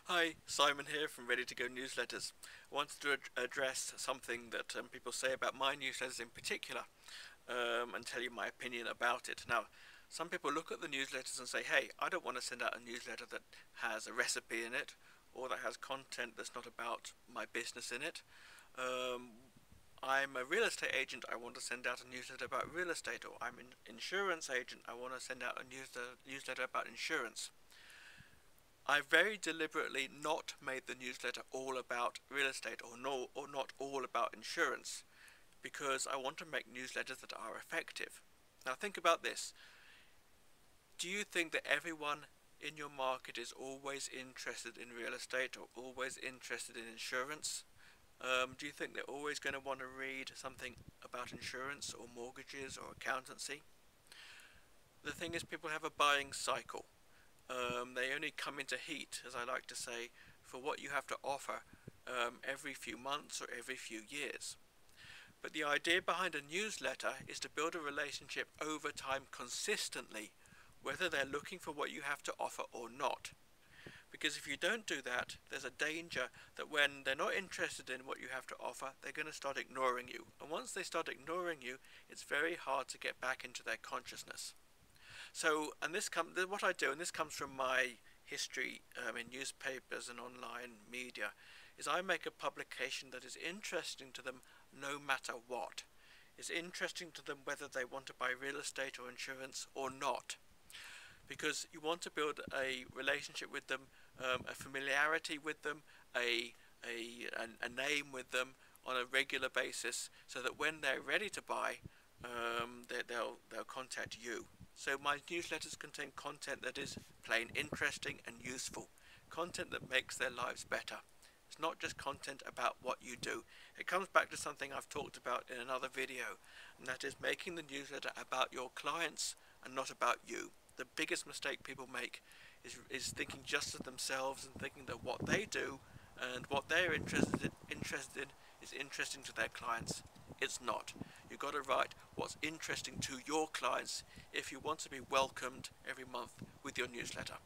Hi, Simon here from Ready to Go Newsletters. I wanted to address something that people say about my newsletters in particular, and tell you my opinion about it. Now, some people look at the newsletters and say, hey, I don't want to send out a newsletter that has a recipe in it, or that has content that's not about my business in it. Um, I'm a real estate agent, I want to send out a newsletter about real estate, or I'm an insurance agent, I want to send out a newsletter about insurance. I very deliberately not made the newsletter all about real estate or not all about insurance, because I want to make newsletters that are effective. Now think about this. Do you think that everyone in your market is always interested in real estate or always interested in insurance? Do you think they're always going to want to read something about insurance or mortgages or accountancy? The thing is, people have a buying cycle. They only come into heat, as I like to say, for what you have to offer every few months or every few years. But the idea behind a newsletter is to build a relationship over time consistently, whether they're looking for what you have to offer or not. Because if you don't do that, there's a danger that when they're not interested in what you have to offer, they're going to start ignoring you. And once they start ignoring you, it's very hard to get back into their consciousness. So, what I do, and this comes from my history in newspapers and online media, is I make a publication that is interesting to them no matter what. It's interesting to them whether they want to buy real estate or insurance or not. Because you want to build a relationship with them, a familiarity with them, a name with them on a regular basis, so that when they're ready to buy, they'll contact you. So my newsletters contain content that is plain interesting and useful, content that makes their lives better. It's not just content about what you do. It comes back to something I've talked about in another video, and that is making the newsletter about your clients and not about you. The biggest mistake people make is thinking just of themselves and thinking that what they do and what they're interested in is interesting to their clients. It's not. You've got to write what's interesting to your clients if you want to be welcomed every month with your newsletter.